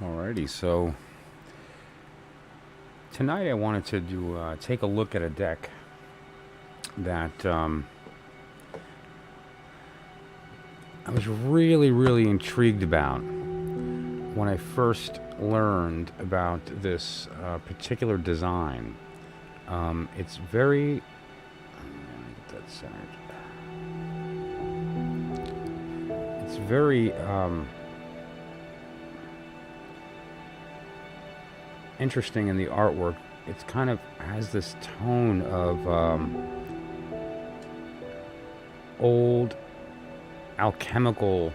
Alrighty, so tonight I wanted to take a look at a deck that I was really intrigued about when I first learned about this particular design. It's very, let me get that centered. It's very interesting in the artwork. It's kind of has this tone of old alchemical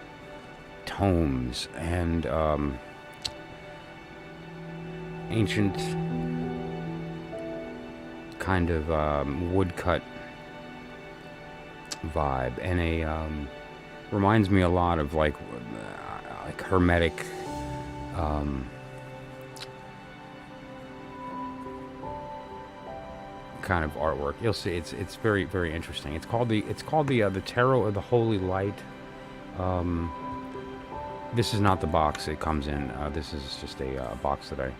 tomes and ancient kind of woodcut vibe, and a reminds me a lot of like hermetic kind of artwork. You'll see it's very interesting. It's called the Tarot of the Holy Light. This is not the box it comes in. This is just a box that I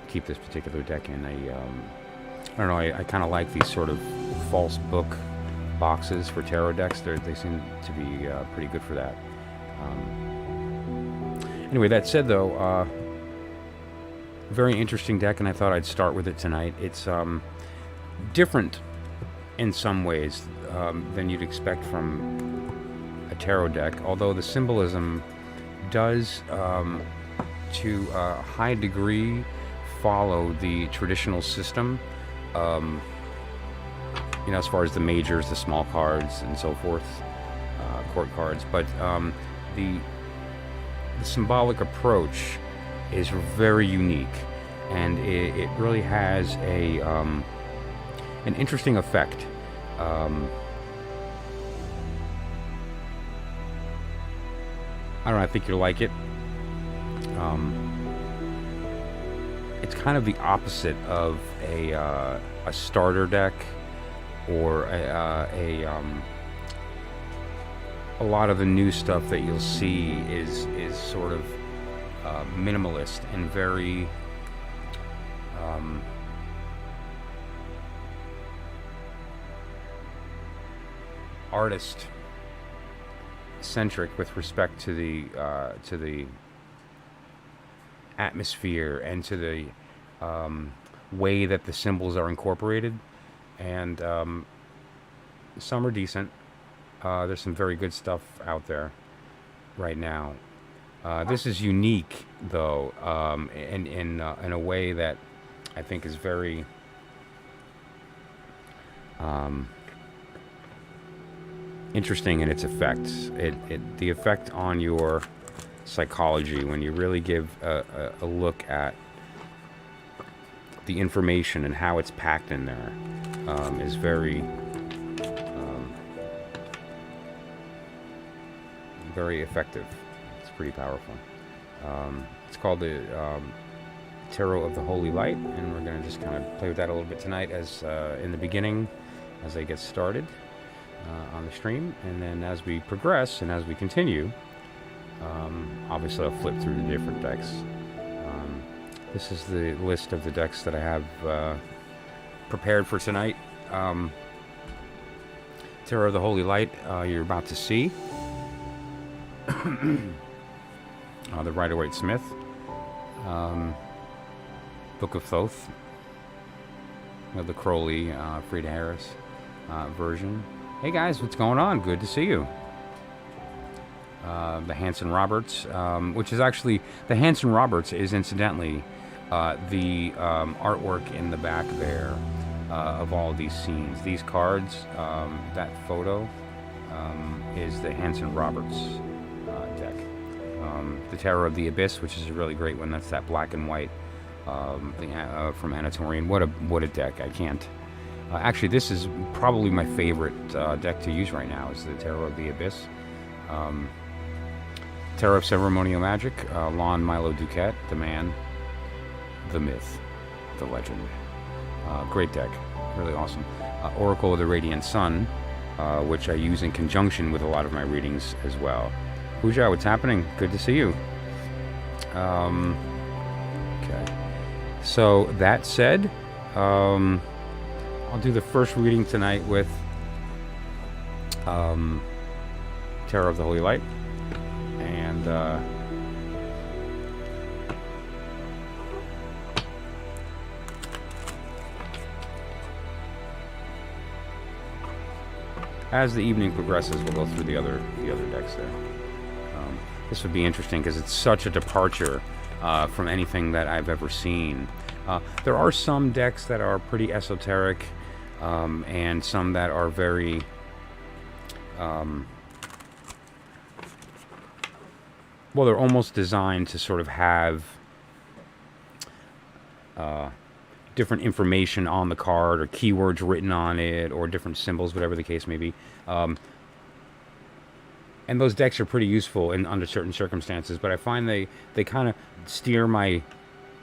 keep this particular deck in. I don't know. I kind of like these sort of false book boxes for tarot decks. They seem to be pretty good for that. Anyway, that said, though, very interesting deck, and I thought I'd start with it tonight. It's different in some ways than you'd expect from a tarot deck, although the symbolism does, to a high degree, follow the traditional system. As far as the majors, the small cards, and so forth, court cards, but the symbolic approach is very unique, and it really has an interesting effect. I don't know, I think you'll like it. It's kind of the opposite of a starter deck, or a lot of the new stuff that you'll see is sort of minimalist and very artist centric with respect to the atmosphere and to the way that the symbols are incorporated, and some are decent. There's some very good stuff out there right now. This is unique, though, in a way that I think is very interesting in its effects. The effect on your psychology when you really give a look at the information and how it's packed in there is very effective. It's pretty powerful. It's called the Tarot of the Holy Light, and we're going to just kind of play with that a little bit tonight as in the beginning, as I get started on the stream, and then as we progress and as we continue, obviously I'll flip through the different decks. This is the list of the decks that I have prepared for tonight. Tarot of the Holy Light, you're about to see. The Rider-Waite-Smith, Book of Thoth, the Crowley, Frieda Harris version. Hey guys, what's going on? Good to see you. The Hanson Roberts, which is actually, the Hanson Roberts is incidentally the artwork in the back there of all these scenes. These cards, that photo is the Hanson Roberts deck. The Terror of the Abyss, which is a really great one. That's that black and white thing from Anatorian. What a deck! I can't. Actually, this is probably my favorite deck to use right now. Is the Terror of the Abyss. Tarot of Ceremonial Magic, Lon Milo Duquette, the man, the myth, the legend. Great deck, really awesome. Oracle of the Radiant Sun, which I use in conjunction with a lot of my readings as well. Pooja, what's happening? Good to see you. Okay. So that said, I'll do the first reading tonight with Tarot of the Holy Light, and as the evening progresses, we'll go through the other decks there. This would be interesting because it's such a departure from anything that I've ever seen. There are some decks that are pretty esoteric, and some that are very well, they're almost designed to sort of have different information on the card, or keywords written on it, or different symbols, whatever the case may be. And those decks are pretty useful under certain circumstances, but I find they kind of steer my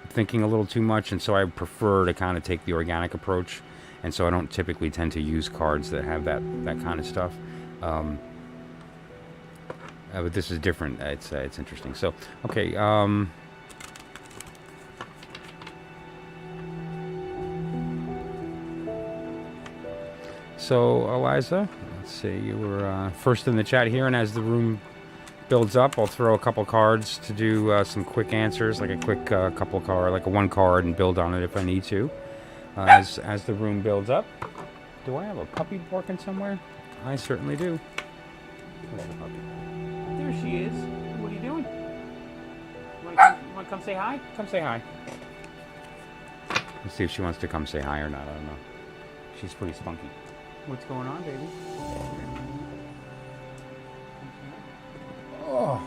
thinking a little too much, and so I prefer to kind of take the organic approach, and so I don't typically tend to use cards that have that kind of stuff. But this is different. It's interesting. So, okay. So, Eliza, let's see. You were first in the chat here, and as the room builds up, I'll throw a couple cards to do some quick answers, like a quick couple card, like a one card, and build on it if I need to. As the room builds up. Do I have a puppy barking somewhere? I certainly do. Hello, puppy. There she is. What are you doing? You want to come say hi? Come say hi. Let's see if she wants to come say hi or not. I don't know. She's pretty spunky. What's going on, baby? Oh.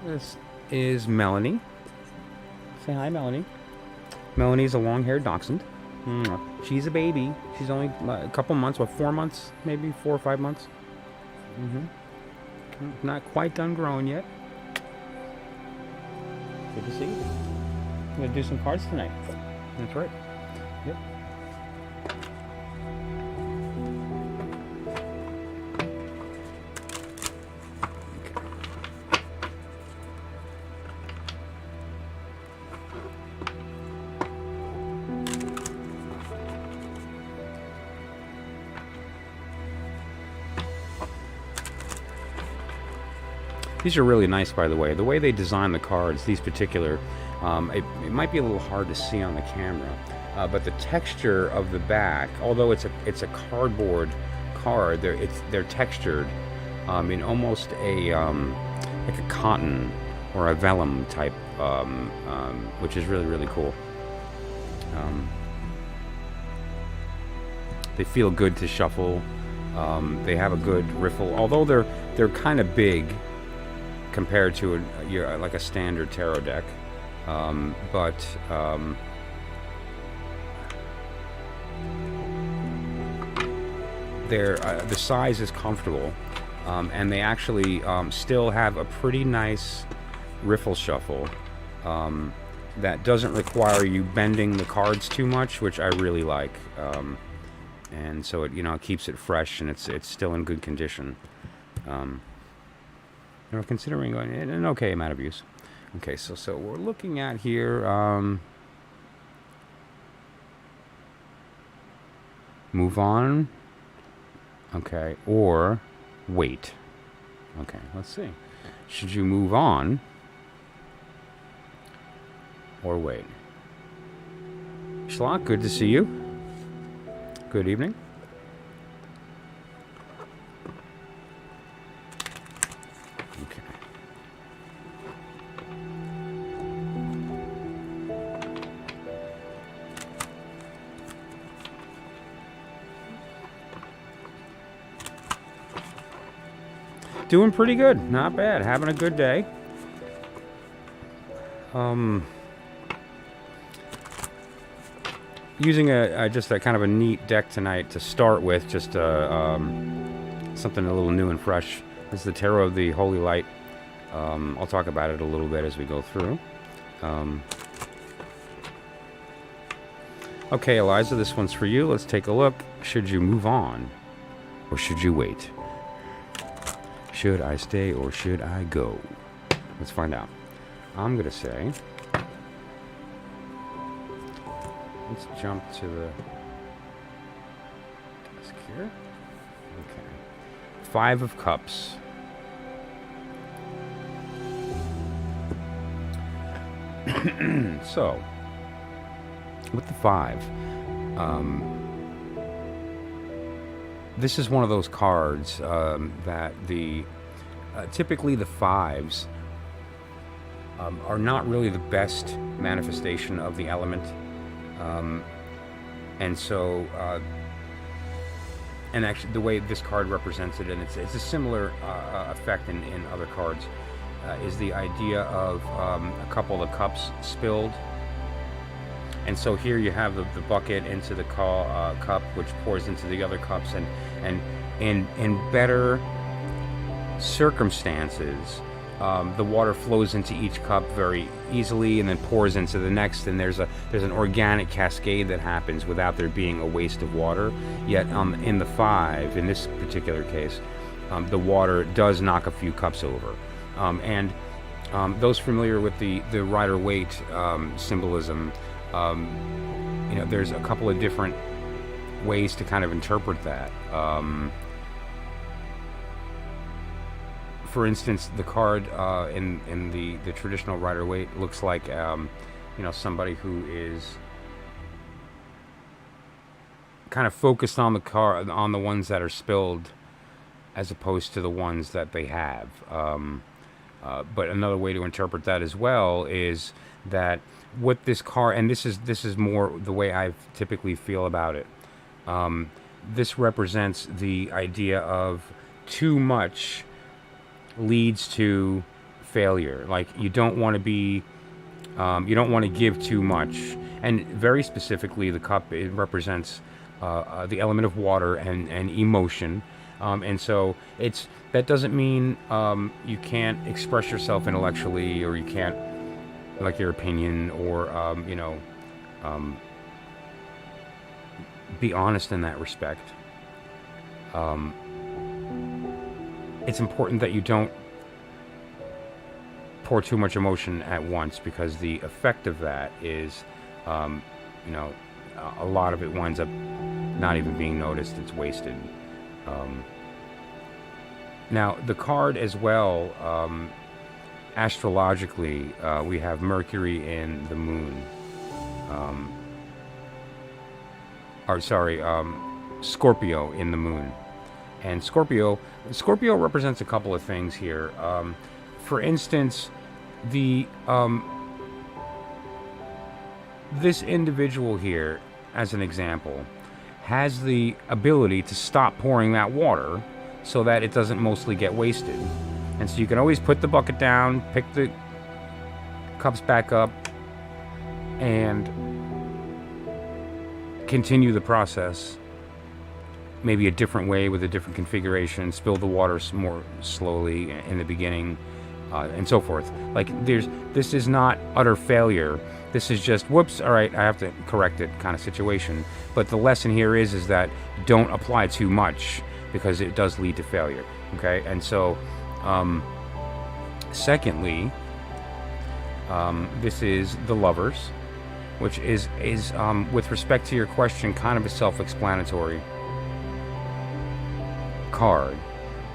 This is Melanie. Say hi, Melanie. Melanie's a long-haired dachshund. She's a baby. She's only a couple months, 4 months, maybe 4 or 5 months. Not quite done growing yet. Good to see you. I'm going to do some cards tonight. That's right. Yep. These are really nice, by the way. The way they design the cards, these particular, it might be a little hard to see on the camera, but the texture of the back, although it's a cardboard card, they're textured in almost a like a cotton or a vellum type, which is really, really cool. They feel good to shuffle. They have a good riffle, although they're kind of big compared to like a standard tarot deck, but the size is comfortable, and they actually still have a pretty nice riffle shuffle that doesn't require you bending the cards too much, which I really like, and so it keeps it fresh, and it's still in good condition. Considering an okay amount of use. Okay, so we're looking at here. Move on. Okay, or wait. Okay, let's see. Should you move on or wait? Schlock, good to see you. Good evening. Doing pretty good, not bad, having a good day. Using just a kind of a neat deck tonight to start with, just something a little new and fresh. This is the Tarot of the Holy Light. I'll talk about it a little bit as we go through. Okay, Eliza, this one's for you. Let's take a look. Should you move on, or should you wait? Should I stay or should I go? Let's find out. I'm going to say, let's jump to the desk here. Okay. 5 of Cups. So, with the 5, this is one of those cards that typically the 5s are not really the best manifestation of the element, and so and actually the way this card represents it, and it's a similar effect in other cards, is the idea of a couple of cups spilled. And so here you have the bucket into the cup, which pours into the other cups, and in better circumstances, the water flows into each cup very easily and then pours into the next, and there's an organic cascade that happens without there being a waste of water. Yet in the 5, in this particular case, the water does knock a few cups over. And those familiar with the Rider-Waite symbolism, there's a couple of different ways to kind of interpret that. For instance, the card in the traditional Rider-Waite looks like somebody who is kind of focused on the ones that are spilled, as opposed to the ones that they have. But another way to interpret that as well is that what this card, and this is more the way I typically feel about it, this represents the idea of too much leads to failure. Like, you don't want to be, you don't want to give too much. And very specifically, the cup, it represents the element of water and emotion. And so that doesn't mean you can't express yourself intellectually, or you can't like your opinion, or be honest in that respect. It's important that you don't pour too much emotion at once, because the effect of that is, a lot of it winds up not even being noticed. It's wasted. Now, the card as well, astrologically, we have Mercury in the moon. Scorpio in the moon. And Scorpio represents a couple of things here. For instance, this individual here, as an example, has the ability to stop pouring that water so that it doesn't mostly get wasted. And so you can always put the bucket down, pick the cups back up, and continue the process. Maybe a different way with a different configuration, spill the water more slowly in the beginning, and so forth. Like, this is not utter failure. This is just, whoops, all right, I have to correct it kind of situation. But the lesson here is that don't apply too much, because it does lead to failure. Okay, and so, secondly, this is the Lovers, which is with respect to your question, kind of a self-explanatory card.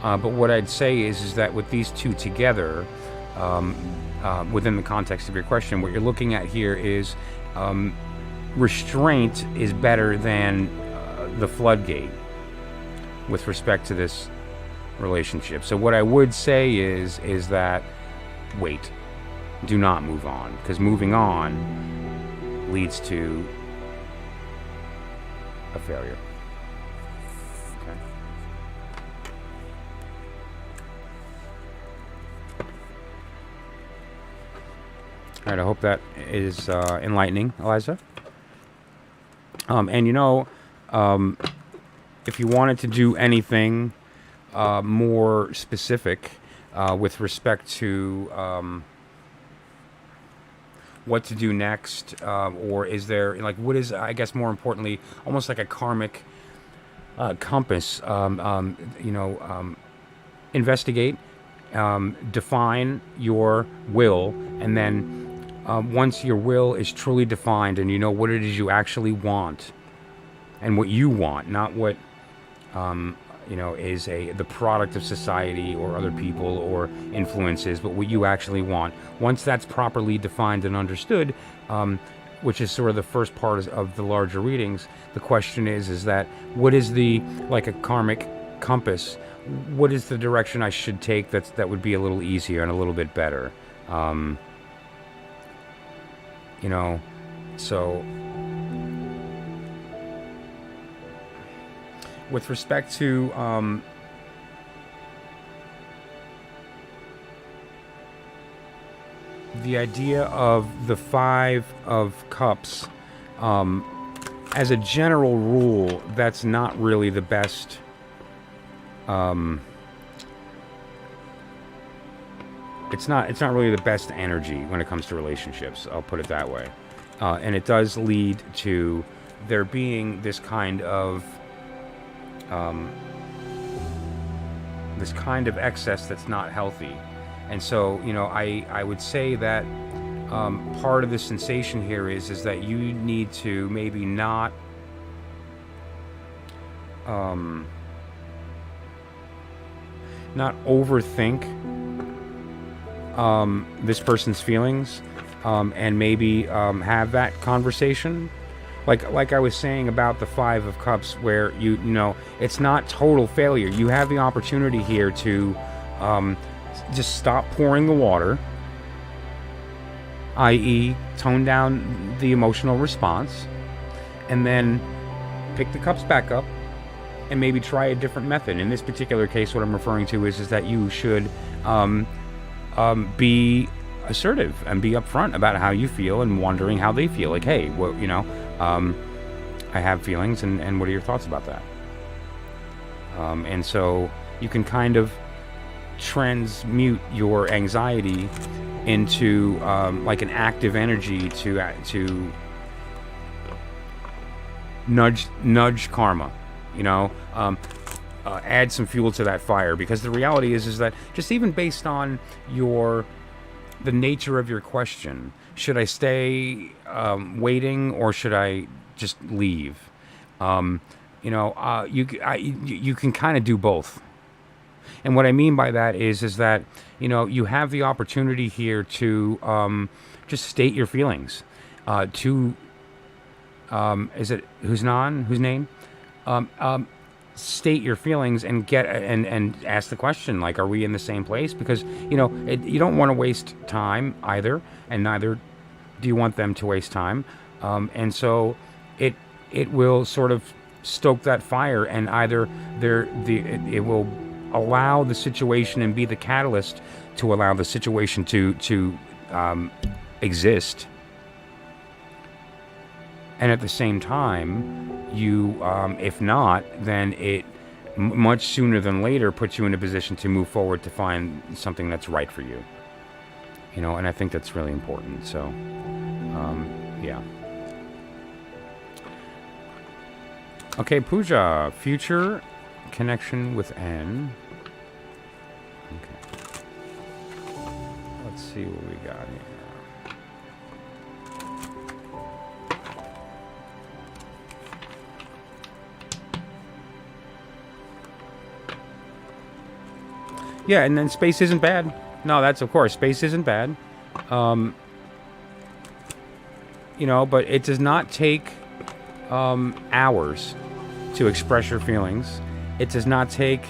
But what I'd say is that with these two together, within the context of your question, what you're looking at here is restraint is better than the floodgate with respect to this relationship. So what I would say is that wait, do not move on, because moving on leads to a failure. Okay. All right, I hope that is enlightening, Eliza. And if you wanted to do anything more specific with respect to what to do next, or is there, like, what is, I guess more importantly, almost like a karmic compass, investigate define your will, and then once your will is truly defined and you know what it is you actually want and what you want, not what is the product of society or other people or influences, but what you actually want. Once that's properly defined and understood, which is sort of the first part of the larger readings, the question is that what is like a karmic compass, what is the direction I should take that would be a little easier and a little bit better? So with respect to the idea of the Five of Cups, as a general rule, that's not really the best. It's not really the best energy when it comes to relationships. I'll put it that way, and it does lead to there being this kind of excess that's not healthy. And so, I would say that part of the sensation here is that you need to maybe not overthink this person's feelings, and maybe have that conversation. Like I was saying about the Five of Cups, where it's not total failure. You have the opportunity here to just stop pouring the water, i.e. tone down the emotional response, and then pick the cups back up and maybe try a different method. In this particular case, what I'm referring to is that you should be assertive and be upfront about how you feel and wondering how they feel. Like, hey, I have feelings, and what are your thoughts about that? And so you can kind of transmute your anxiety into like an active energy to nudge karma, add some fuel to that fire. Because the reality is that just even based on the nature of your question, should I stay waiting or should I just leave? You can kind of do both. And what I mean by that is that, you have the opportunity here to just state your feelings. Is it whose name? State your feelings and get and ask the question, like, are we in the same place? Because, you don't want to waste time either, and neither do you want them to waste time. And so it will sort of stoke that fire, and either it will allow the situation and be the catalyst to allow the situation to exist, and at the same time, you if not, then it much sooner than later puts you in a position to move forward to find something that's right for you. And I think that's really important. So yeah. Okay, Pooja, future connection with N. Okay. Let's see what we got here. Yeah, and then space isn't bad. No, that's, of course, space isn't bad. But it does not take hours to express your feelings. It does not take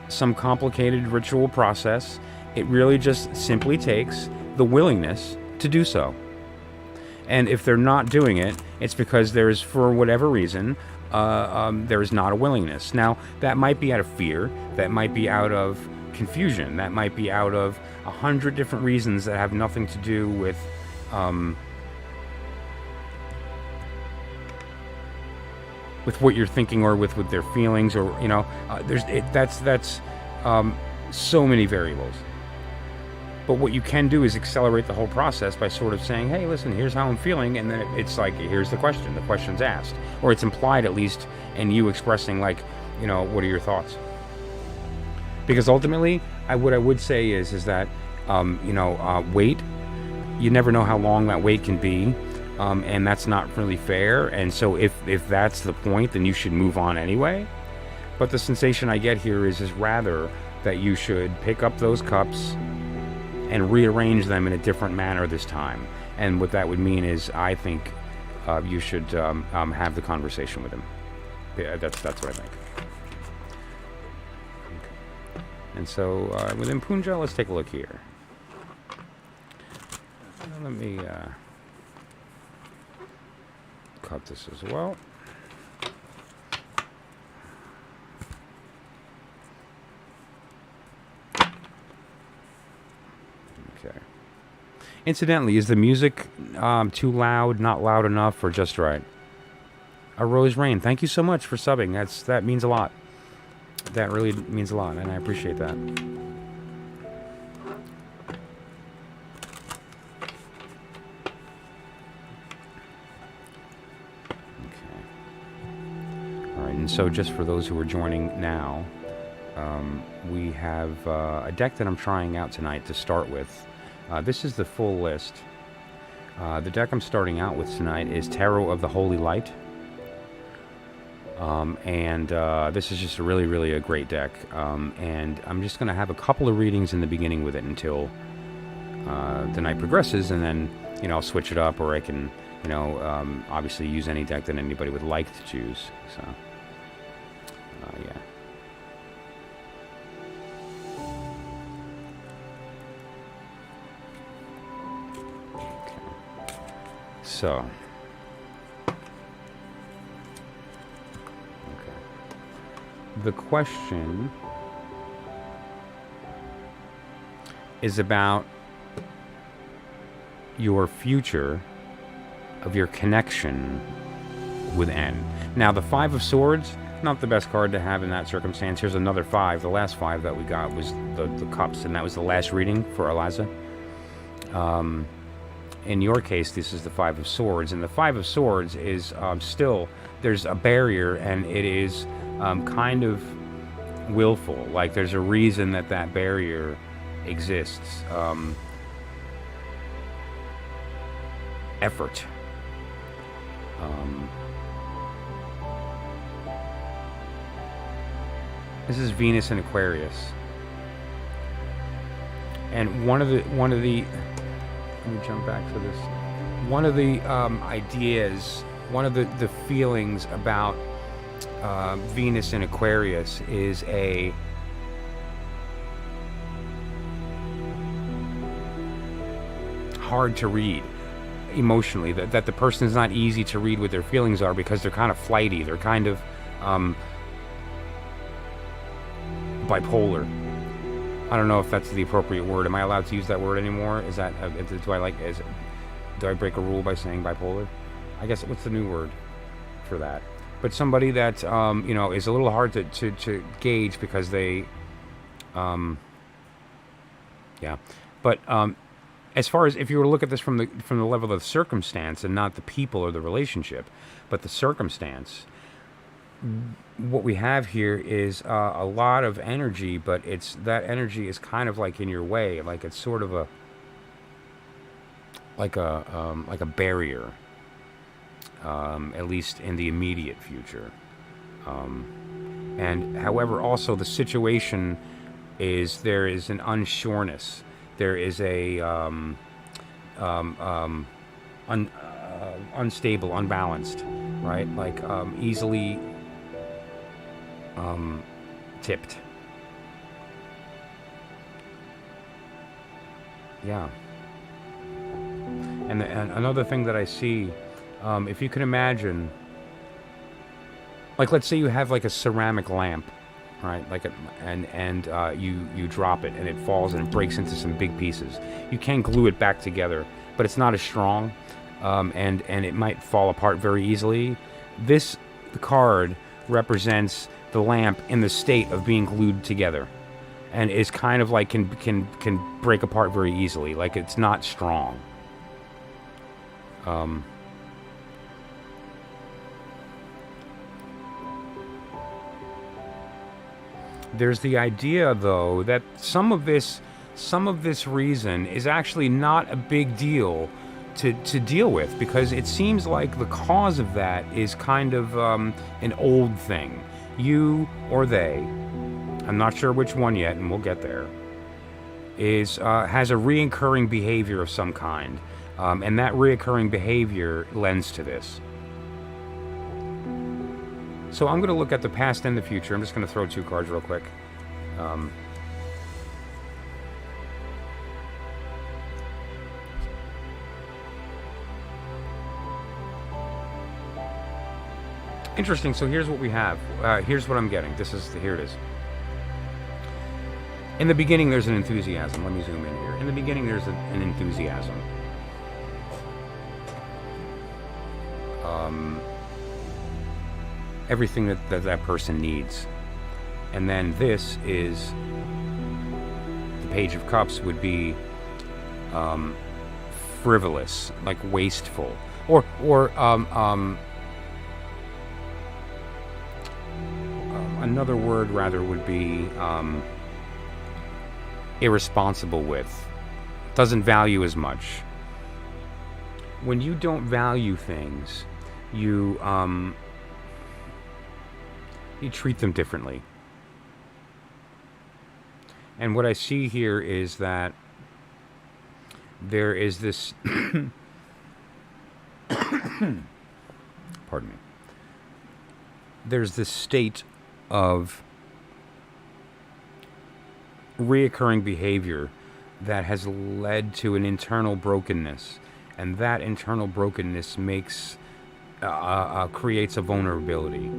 some complicated ritual process. It really just simply takes the willingness to do so. And if they're not doing it, it's because there is, for whatever reason, there is not a willingness. Now, that might be out of fear. That might be out of confusion. That might be out of 100 different reasons that have nothing to do with what you're thinking or with their feelings, or that's so many variables. But what you can do is accelerate the whole process by sort of saying, hey, listen, here's how I'm feeling, and then it's like, here's the question's asked, or it's implied at least, and you expressing, like, what are your thoughts? Because ultimately, what I would say is that wait. You never know how long that wait can be, and that's not really fair. And so if that's the point, then you should move on anyway. But the sensation I get here is rather that you should pick up those cups and rearrange them in a different manner this time. And what that would mean is, I think you should have the conversation with him. Yeah, that's what I think. Okay. And so within Punja, let's take a look here. Let me cut this as well. Okay. Incidentally, is the music too loud, not loud enough, or just right? A Rose Rain, thank you so much for subbing. That means a lot. That really means a lot, and I appreciate that. Okay. All right, and so just for those who are joining now, we have a deck that I'm trying out tonight to start with. This is the full list. The deck I'm starting out with tonight is Tarot of the Holy Light. This is just really a great deck. And I'm just going to have a couple of readings in the beginning with it until the night progresses, and then, I'll switch it up, or I can, obviously use any deck that anybody would like to choose. So, yeah. So, okay. The question is about your future, of your connection with N. Now, the Five of Swords, not the best card to have in that circumstance. Here's another five. The last five that we got was the cups, and that was the last reading for Eliza. In your case, this is the Five of Swords, and the Five of Swords is still, there's a barrier, and it is kind of willful. Like, there's a reason that barrier exists. Effort. This is Venus in Aquarius, and one of the let me jump back to this. One of the ideas, one of the feelings about Venus in Aquarius is a hard to read emotionally, that the person is not easy to read what their feelings are, because they're kind of flighty, they're kind of bipolar. I don't know if that's the appropriate word. Am I allowed to use that word anymore? Is that do I break a rule by saying bipolar? I guess, what's the new word for that? But somebody that is a little hard to gauge, because they yeah. But as far as, if you were to look at this from the level of circumstance, and not the people or the relationship, but the circumstance, what we have here is a lot of energy, but that energy is kind of like in your way, like it's sort of a barrier, at least in the immediate future. And however, also the situation is, there is an unsureness. There is a unstable, unbalanced, right? Like easily tipped. Yeah. And another thing that I see, if you can imagine, like, let's say you have like a ceramic lamp, right? Like you drop it and it falls and it breaks into some big pieces. You can glue it back together, but it's not as strong, and it might fall apart very easily. This card represents the lamp in the state of being glued together, and is kind of like can break apart very easily. Like, it's not strong. There's the idea, though, that some of this reason is actually not a big deal to deal with, because it seems like the cause of that is kind of an old thing. You or they, I'm not sure which one yet, and we'll get there, is has a reoccurring behavior of some kind, and that reoccurring behavior lends to this. So I'm going to look at the past and the future. I'm just going to throw 2 cards real quick. Interesting. So here's what we have. Here's what I'm getting. Here it is. In the beginning, there's an enthusiasm. Let me zoom in here. In the beginning, there's an enthusiasm. Everything that person needs. And then this is the Page of Cups would be frivolous, like wasteful, or another word rather would be irresponsible with, doesn't value as much. When you don't value things, you treat them differently. And what I see here is that there is this pardon me. There's this state of reoccurring behavior that has led to an internal brokenness, and that internal brokenness makes creates a vulnerability.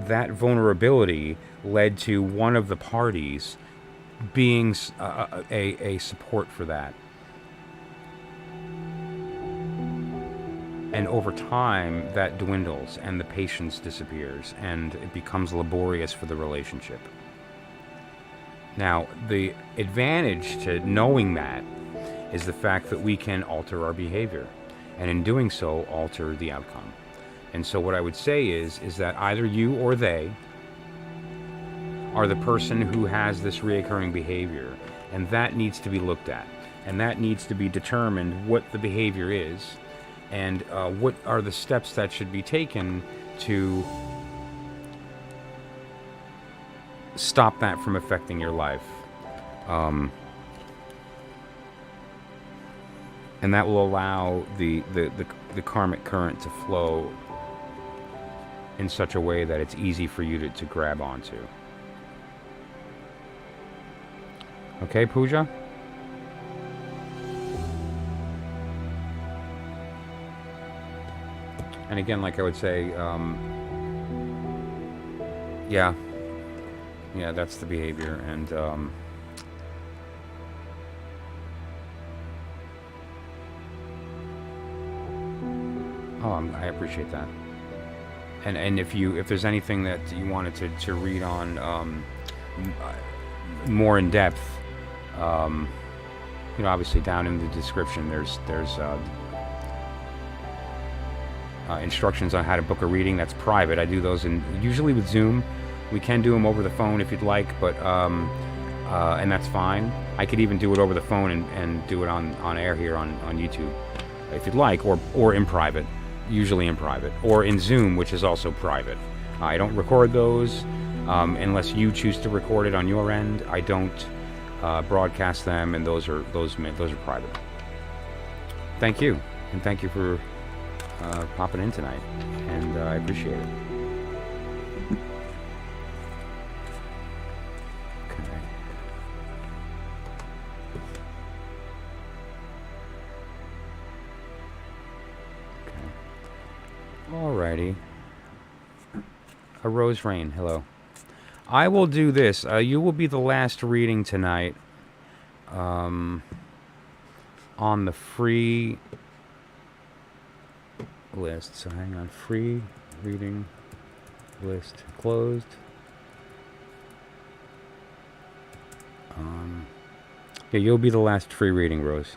That vulnerability led to one of the parties being a support for that. And over time, that dwindles and the patience disappears and it becomes laborious for the relationship. Now, the advantage to knowing that is the fact that we can alter our behavior, and in doing so, alter the outcome. And so what I would say is that either you or they are the person who has this reoccurring behavior, and that needs to be looked at, and that needs to be determined what the behavior is, and what are the steps that should be taken to stop that from affecting your life. And that will allow the karmic current to flow in such a way that it's easy for you to grab onto. Okay, Pooja? And again, like I would say, yeah, that's the behavior, and I appreciate that. And if there's anything that you wanted to read on more in depth, obviously down in the description there's instructions on how to book a reading. That's private. I do those usually with Zoom. We can do them over the phone if you'd like, but and that's fine. I could even do it over the phone and do it on air here on YouTube if you'd like, or in private, usually in private, or in Zoom, which is also private. I don't record those unless you choose to record it on your end. I don't broadcast them, and those are private. Thank you, and thank you for popping in tonight, and I appreciate it. Alrighty. A Rose Rain, hello. I will do this. You will be the last reading tonight on the free list. So hang on. Free reading list closed. Yeah, you'll be the last free reading, Rose.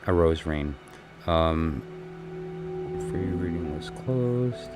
A Rose Rain. Free reading was closed.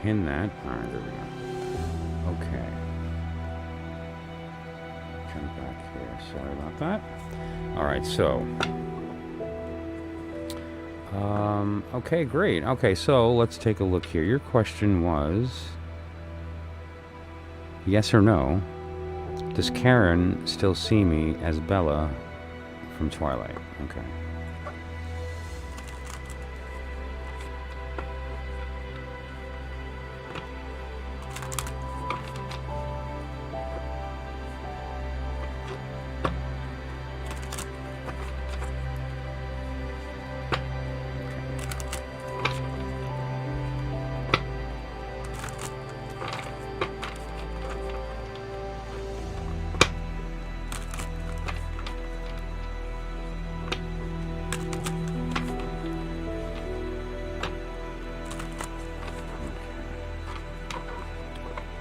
Pin that. All right, there we go. Okay. Jump back here. Sorry about that. All right, so. Okay, great. Okay, so let's take a look here. Your question was, yes or no, does Karen still see me as Bella from Twilight? Okay.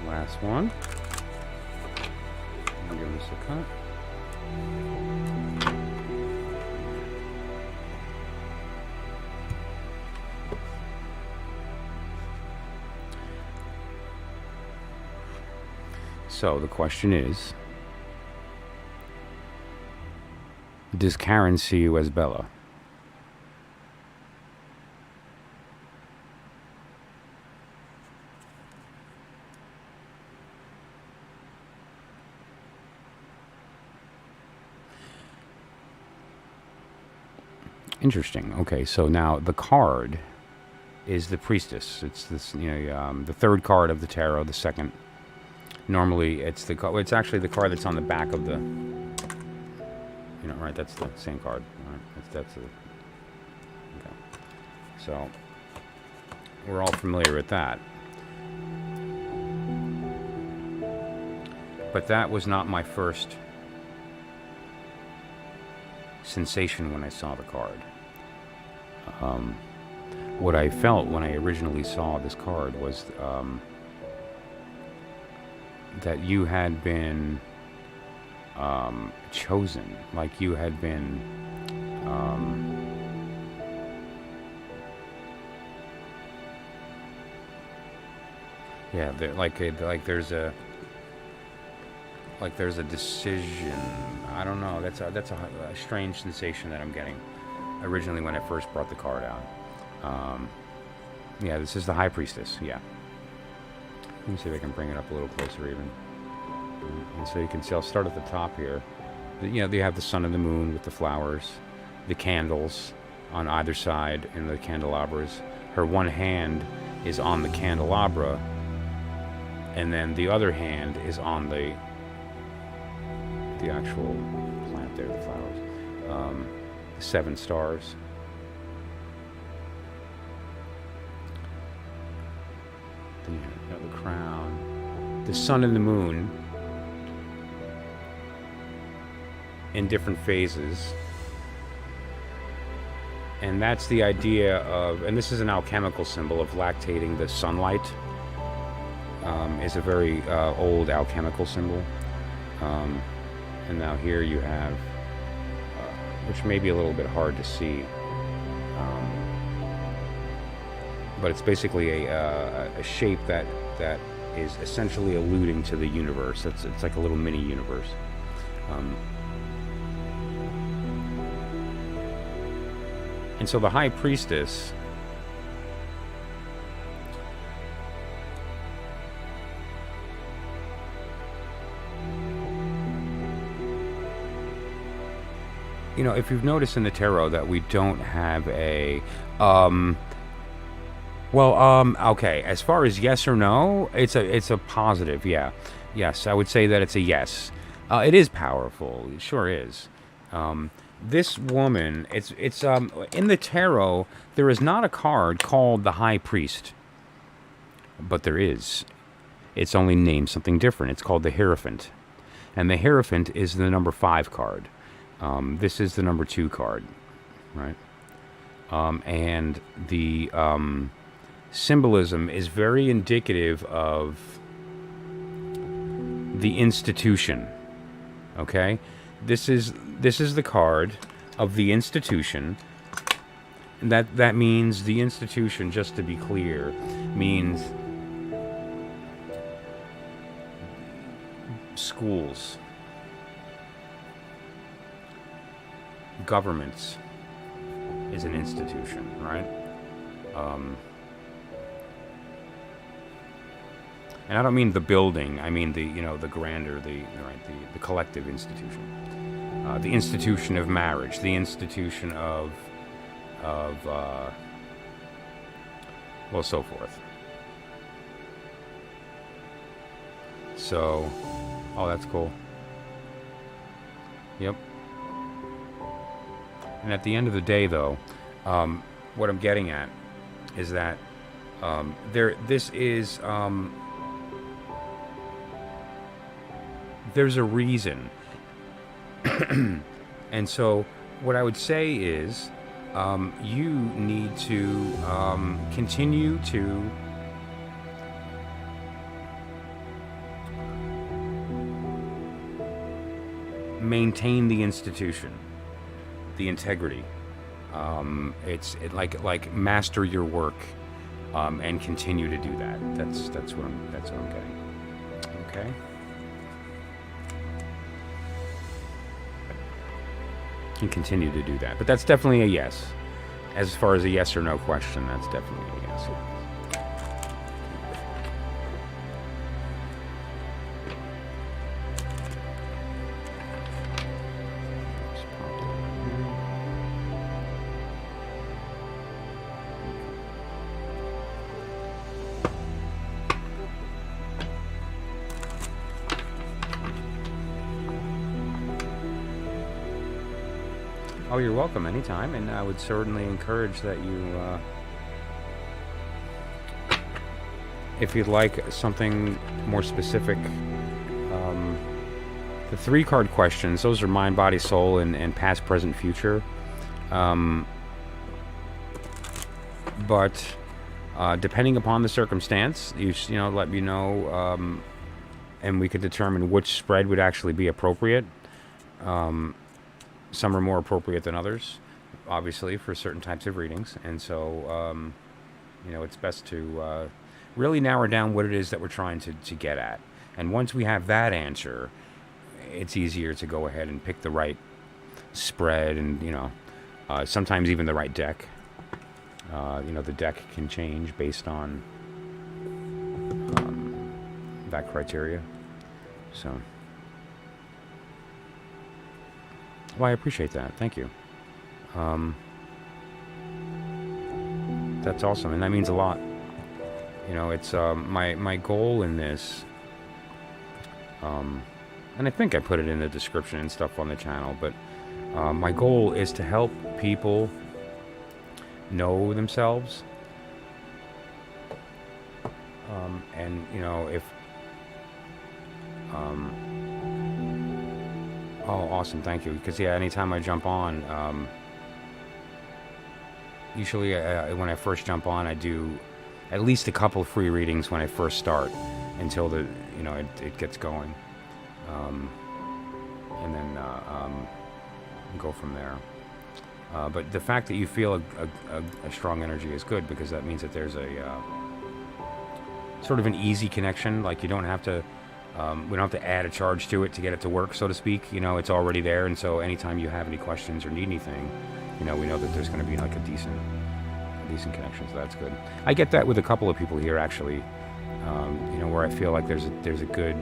Last one. I'll give this a cut. So the question is, does Karen see you as Bella? Interesting. Okay, so now the card is the priestess. It's this, the third card of the tarot, the second. Normally, it's actually the card that's on the back of the. Right? That's the same card. Right? That's okay. So we're all familiar with that. But that was not my first sensation when I saw the card. What I felt when I originally saw this card was that you had been chosen, like you had been there's a decision. I don't know. That's a strange sensation that I'm getting. Originally, when I first brought the card out, this is the High Priestess. Yeah. Let me see if I can bring it up a little closer, even. And so you can see. I'll start at the top here. They have the sun and the moon with the flowers, the candles on either side in the candelabras. Her one hand is on the candelabra, and then the other hand is on the actual plant there, the flowers. The 7 stars. The crown. The sun and the moon in different phases. And that's the idea of, and this is an alchemical symbol of lactating the sunlight. Is a very old alchemical symbol. And now here you have, which may be a little bit hard to see, but it's basically a shape that is essentially alluding to the universe. It's like a little mini universe. And so the High Priestess if you've noticed in the tarot that we don't have a okay, as far as yes or no, it's a positive. Yes, I would say that it's a yes. It is powerful. It sure is. This woman, it's in the tarot, there is not a card called the High Priest, but there is. It's only named something different. It's called the Hierophant, and the Hierophant is the number 5 card. This is the number 2 card, right? And the symbolism is very indicative of the institution. Okay, this is the card of the institution, That means the institution, just to be clear, means schools, governments is an institution, right? And I don't mean the building. I mean the grander, the collective institution, the institution of marriage, the institution of well, so forth. So, oh, that's cool. Yep. And at the end of the day, though, what I'm getting at is that this is there's a reason. And so what I would say is you need to continue to maintain the institution, the integrity. It's like master your work and continue to do that. That's what I'm getting. Okay. And continue to do that, but that's definitely a yes. As far as a yes or no question, that's definitely a yes. Oh, you're welcome anytime, and I would certainly encourage that you, if you'd like something more specific, the 3-card questions, those are mind, body, soul, and past, present, future. But depending upon the circumstance, you let me know, and we could determine which spread would actually be appropriate. Some are more appropriate than others, obviously, for certain types of readings. And so, it's best to really narrow down what it is that we're trying to get at. And once we have that answer, it's easier to go ahead and pick the right spread and, sometimes even the right deck. The deck can change based on that criteria. So... Well, I appreciate that. Thank you. That's awesome, and that means a lot. It's my goal in this, and I think I put it in the description and stuff on the channel, but my goal is to help people know themselves, and if oh, awesome, thank you. Because, anytime I jump on, usually when I first jump on, I do at least a couple of free readings when I first start until it gets going. And then go from there. But the fact that you feel a strong energy is good, because that means that there's a sort of an easy connection. Like, you don't have to... we don't have to add a charge to it to get it to work, so to speak. It's already there, and so anytime you have any questions or need anything, we know that there's going to be like a decent connection, so that's good. I get that with a couple of people here, actually, where I feel like there's a good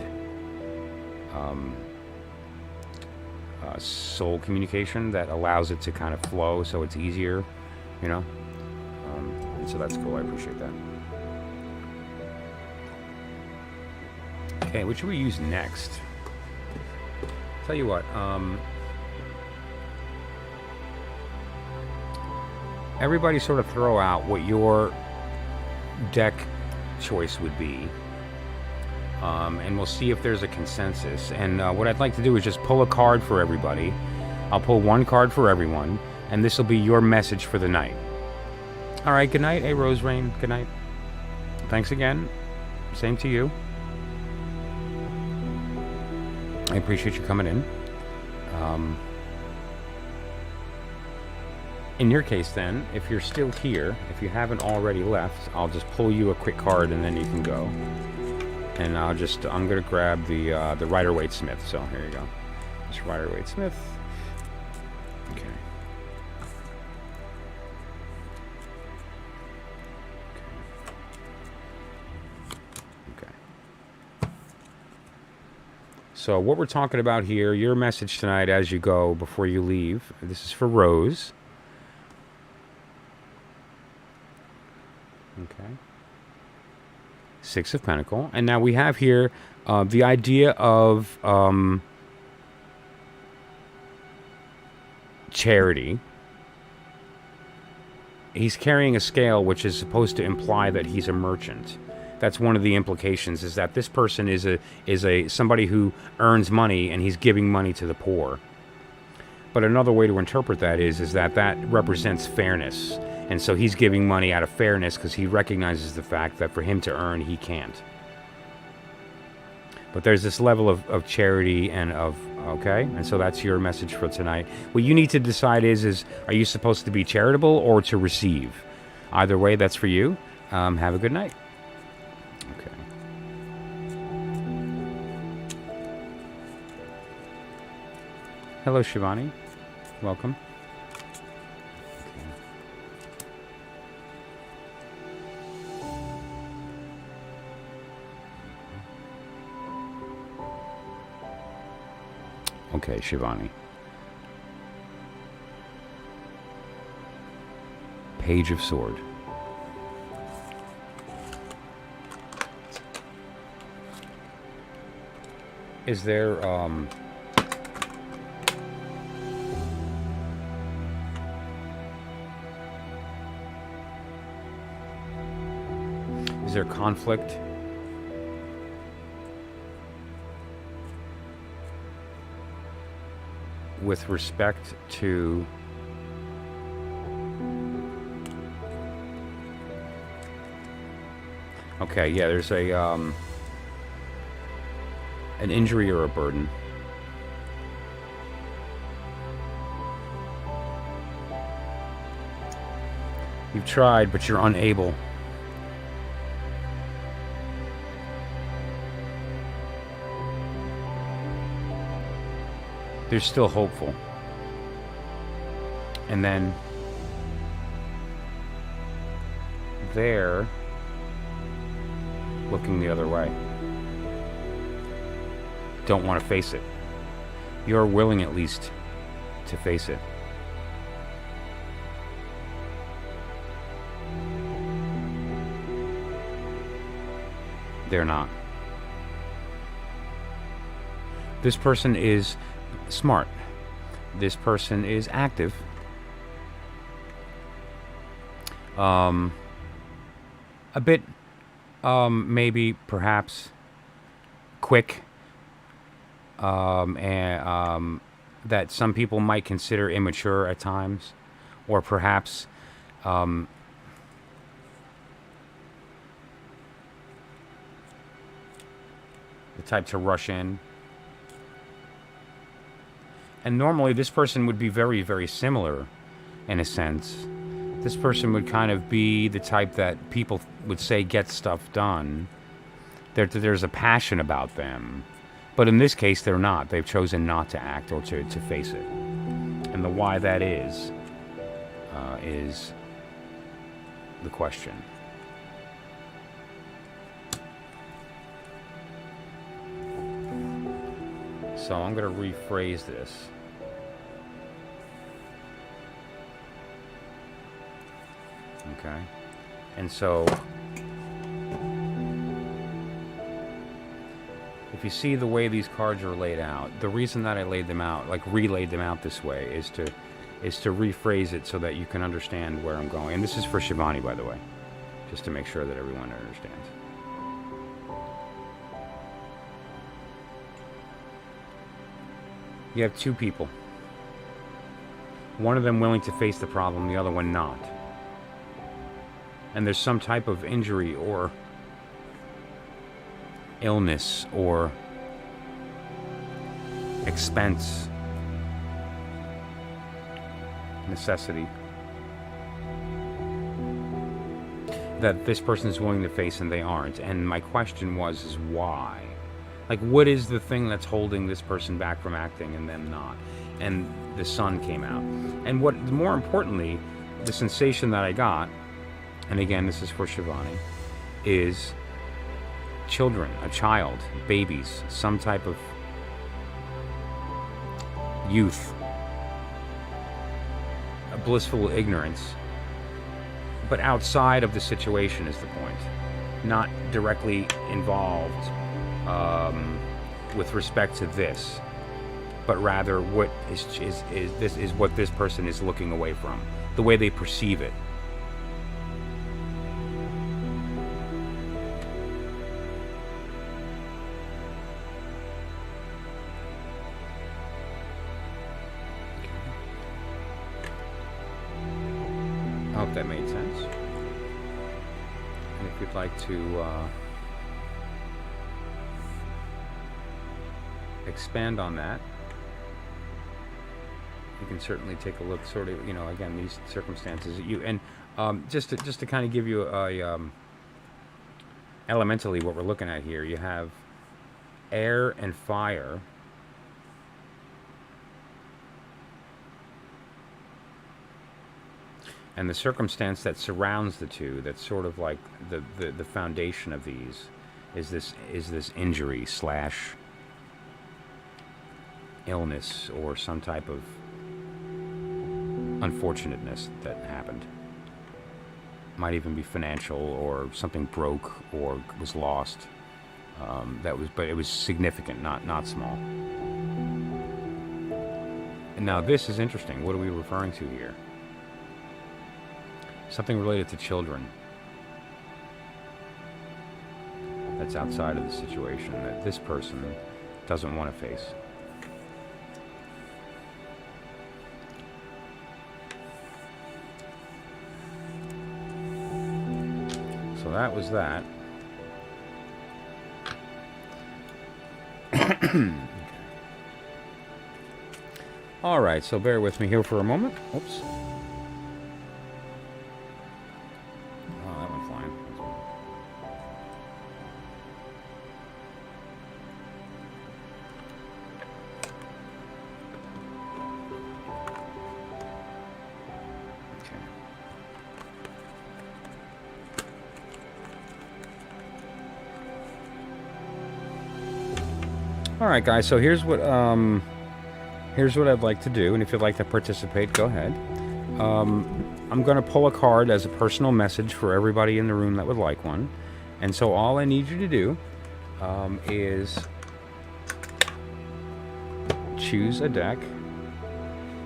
soul communication that allows it to kind of flow, so it's easier, and so that's cool. I appreciate that. Okay, what should we use next? Tell you what, everybody sort of throw out what your deck choice would be, and we'll see if there's a consensus. And what I'd like to do is just pull a card for everybody. I'll pull one card for everyone, and this will be your message for the night. All right, good night. Hey, Rose Rain, good night. Thanks again. Same to you. I appreciate you coming in. In your case, then, if you're still here, if you haven't already left, I'll just pull you a quick card and then you can go. And I'm gonna grab the Rider-Waite Smith. So here you go. It's Rider-Waite Smith. Okay. Okay. So what we're talking about here, your message tonight as you go before you leave. This is for Rose. Okay. Six of Pentacles. And now we have here the idea of charity. He's carrying a scale which is supposed to imply that he's a merchant. That's one of the implications, is that this person is somebody who earns money and he's giving money to the poor. But another way to interpret that is that represents fairness. And so he's giving money out of fairness because he recognizes the fact that for him to earn, he can't. But there's this level of charity and of, okay? And so that's your message for tonight. What you need to decide is are you supposed to be charitable or to receive? Either way, that's for you. Have a good night. Okay. Hello, Shivani. Welcome. Okay, Shivani. Page of Sword. Is there, is there conflict? With respect to okay, yeah, there's a an injury or a burden. You've tried, but you're unable. They're still hopeful. And then they're looking the other way. Don't want to face it. You're willing at least to face it. They're not. This person is smart. This person is active. A bit, maybe, perhaps, quick, and that some people might consider immature at times, or perhaps the type to rush in. And normally this person would be very, very similar in a sense. This person would kind of be the type that people would say gets stuff done. There's a passion about them. But in this case, they're not. They've chosen not to act or to face it. And the why that is the question. So I'm going to rephrase this. Okay. And so if you see the way these cards are laid out, the reason that I laid them out, like relayed them out this way, is to rephrase it so that you can understand where I'm going. And this is for Shivani, by the way, just to make sure that everyone understands. You have two people. One of them willing to face the problem, the other one not. And there's some type of injury or illness or expense, necessity that this person is willing to face and they aren't. And my question is why? Like, what is the thing that's holding this person back from acting and them not? And the sun came out. And what, more importantly, the sensation that I got, and again, this is for Shivani, is children, a child, babies, some type of youth, a blissful ignorance, but outside of the situation is the point, not directly involved with respect to this, but rather what is what this person is looking away from, the way they perceive it. I hope that made sense. And if you'd like to expand on that, you can certainly take a look. Sort of, again, these circumstances that you and just to kind of give you a elementally what we're looking at here. You have air and fire. And the circumstance that surrounds the two, that's sort of like the foundation of these, is this injury / illness or some type of unfortunateness that happened. Might even be financial, or something broke or was lost. But it was significant, not small. And now this is interesting. What are we referring to here? Something related to children that's outside of the situation that this person doesn't want to face. So that was that. All right, so bear with me here for a moment. Oops. All right, guys. So here's what I'd like to do, and if you'd like to participate, go ahead. I'm going to pull a card as a personal message for everybody in the room that would like one, and so all I need you to do is choose a deck.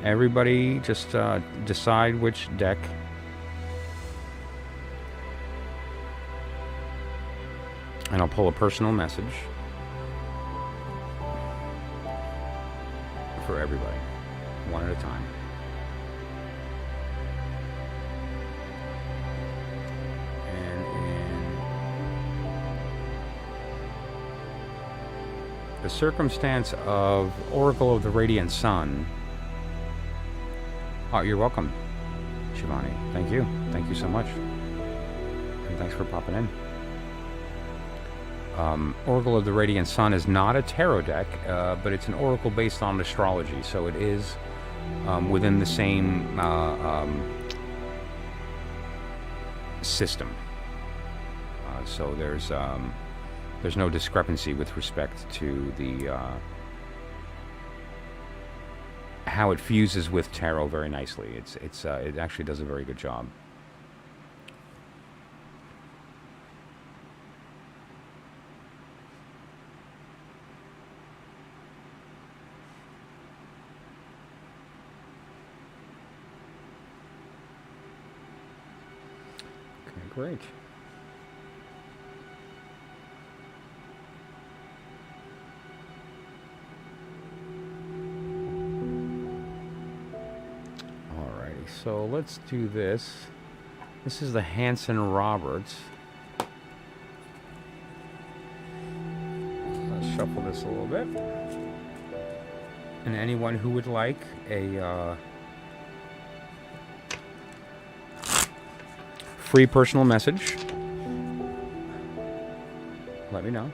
Everybody, just decide which deck. And I'll pull a personal message for everybody, one at a time. And in the circumstance of Oracle of the Radiant Sun, oh, you're welcome, Shivani. Thank you. Thank you so much. And thanks for popping in. Oracle of the Radiant Sun is not a tarot deck, but it's an oracle based on astrology, so it is within the same system. So there's no discrepancy with respect to the how it fuses with tarot very nicely. It actually does a very good job. Great. Alrighty, so let's do this. This is the Hanson Roberts. Let's shuffle this a little bit. And anyone who would like a free personal message let me know.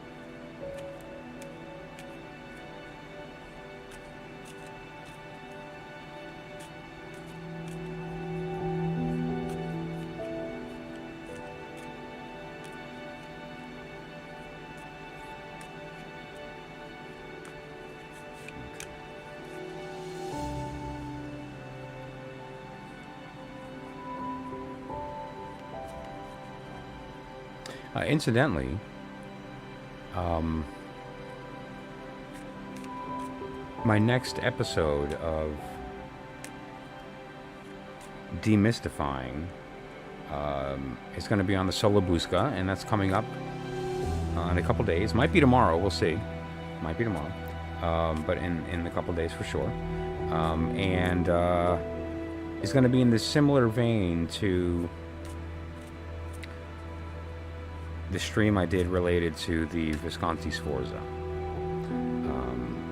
Incidentally, my next episode of Demystifying is going to be on the Solabuska, and that's coming up in a couple days. Might be tomorrow, we'll see. Might be tomorrow, but in a couple days for sure. And it's going to be in this similar vein to the stream I did related to the Visconti Sforza.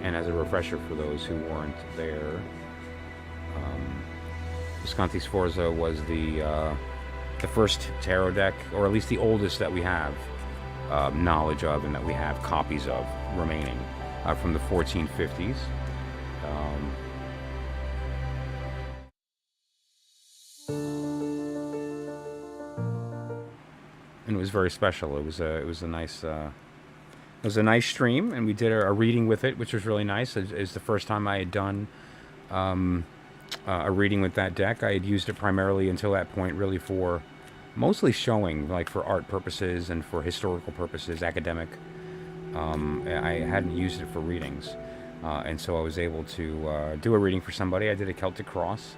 And as a refresher for those who weren't there, Visconti Sforza was the first tarot deck, or at least the oldest that we have knowledge of and that we have copies of remaining from the 1450s. And it was very special. It was a nice stream, and we did a reading with it, which was really nice. It's the first time I had done a reading with that deck. I had used it primarily until that point, really for mostly showing, like for art purposes and for historical purposes, academic. I hadn't used it for readings, and so I was able to do a reading for somebody. I did a Celtic cross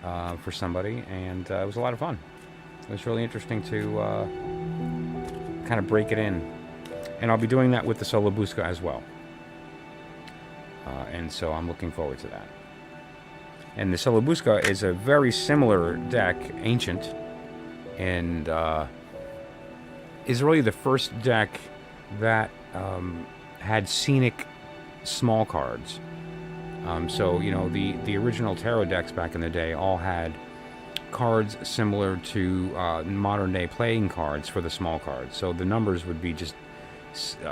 for somebody, and it was a lot of fun. It was really interesting to kind of break it in. And I'll be doing that with the Solabuska as well. And so I'm looking forward to that. And the Solabuska is a very similar deck, ancient, and is really the first deck that had scenic small cards. So, you know, the original tarot decks back in the day all had cards similar to modern day playing cards for the small cards. So the numbers would be just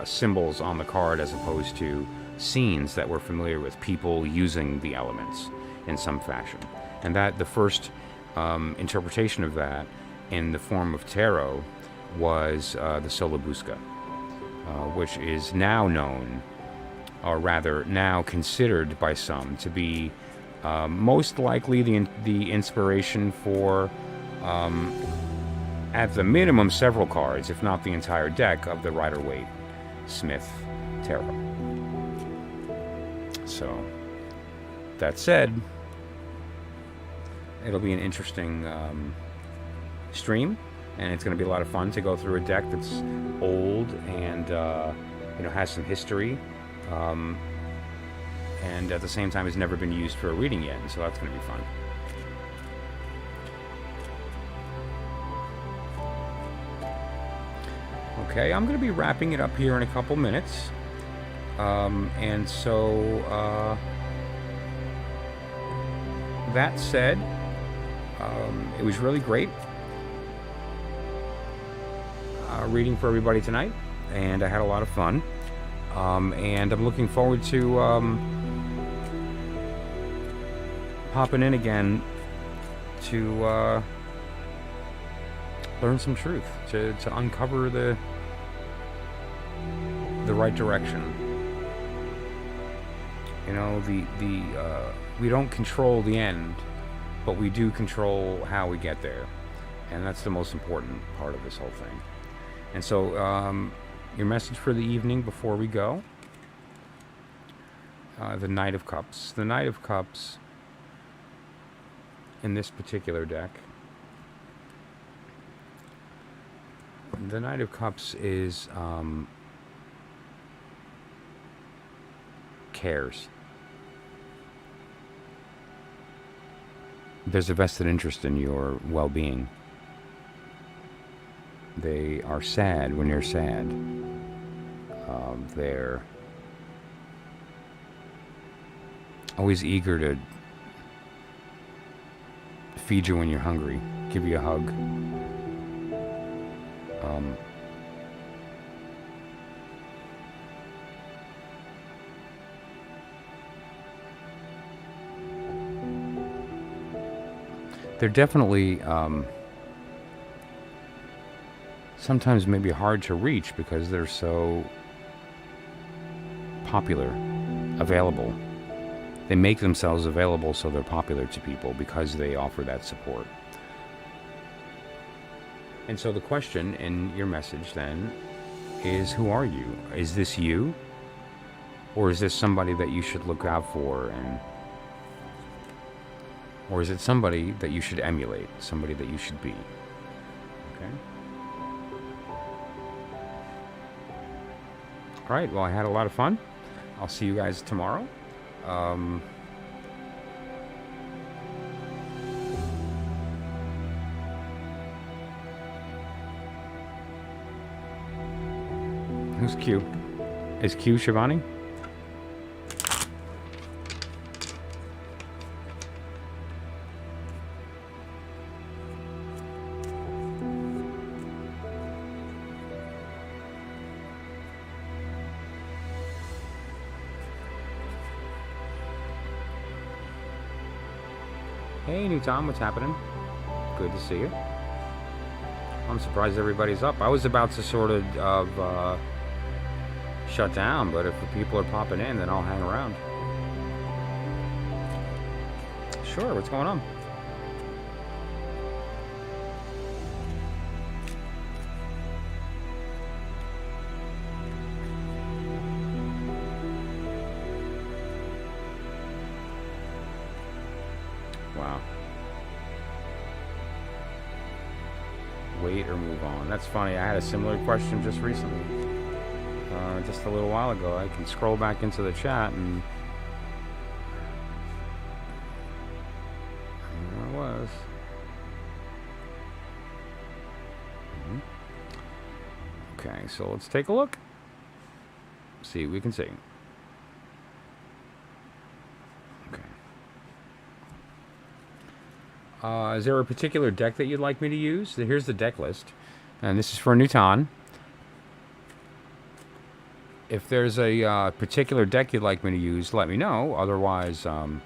symbols on the card as opposed to scenes that we're familiar with, people using the elements in some fashion. And that the first interpretation of that in the form of tarot was the Solabuska, which is now known, or rather now considered by some to be most likely the inspiration for, at the minimum, several cards, if not the entire deck, of the Rider-Waite-Smith Tarot. So, that said, it'll be an interesting stream, and it's going to be a lot of fun to go through a deck that's old and has some history. And at the same time has never been used for a reading yet, and so that's going to be fun. Okay, I'm going to be wrapping it up here in a couple minutes, and so that said, it was really great reading for everybody tonight, and I had a lot of fun, and I'm looking forward to popping in again to learn some truth, to uncover the right direction. You know, we don't control the end, but we do control how we get there, and that's the most important part of this whole thing. And so, your message for the evening before we go: the Knight of Cups. The Knight of Cups in this particular deck, the Knight of Cups is cares. There's a vested interest in your well-being. They are sad when you're sad. They're always eager to feed you when you're hungry, give you a hug. they're definitely sometimes maybe hard to reach because they're so popular, available. They make themselves available so they're popular to people because they offer that support. And so the question in your message then is, who are you? Is this you? Or is this somebody that you should look out for? Or is it somebody that you should emulate? Somebody that you should be? Okay. All right, well, I had a lot of fun. I'll see you guys tomorrow. Who's Q? Is Q Shivani? Hey, new Tom, what's happening? Good to see you. I'm surprised everybody's up. I was about to sort of shut down, but if the people are popping in, then I'll hang around. Sure, what's going on? Wow. Wait or move on. That's funny. I had a similar question just recently. Just a little while ago. I can scroll back into the chat and there it was. Okay, so let's take a look. See what we can see. Okay. Is there a particular deck that you'd like me to use? Here's the deck list. And this is for Newton. If there's a particular deck you'd like me to use, let me know. Otherwise, I'll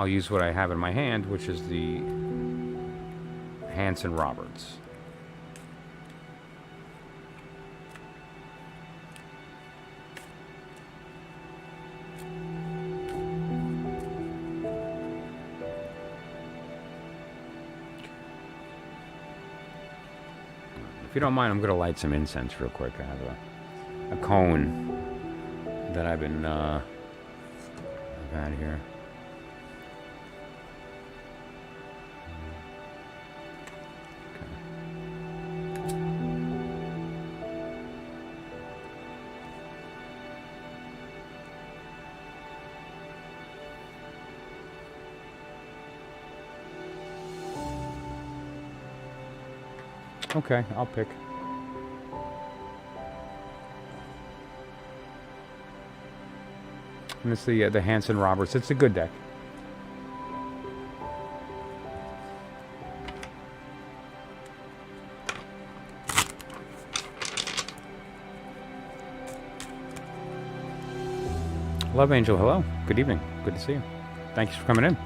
use what I have in my hand, which is the Hanson Roberts. If you don't mind, I'm going to light some incense real quick. I have a cone that I've been I've had here. Okay, I'll pick. And it's the Hanson Roberts. It's a good deck. Love Angel, hello. Good evening. Good to see you. Thanks for coming in.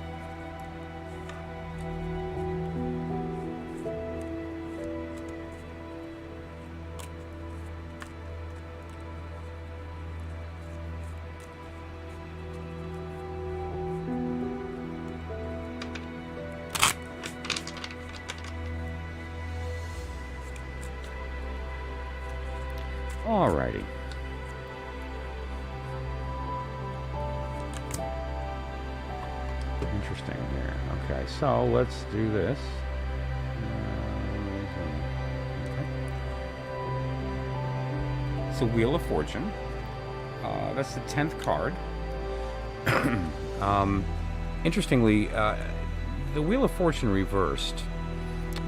Alrighty. Interesting here. Okay, so let's do this. Okay. It's a Wheel of Fortune. That's the 10th card. Interestingly, the Wheel of Fortune reversed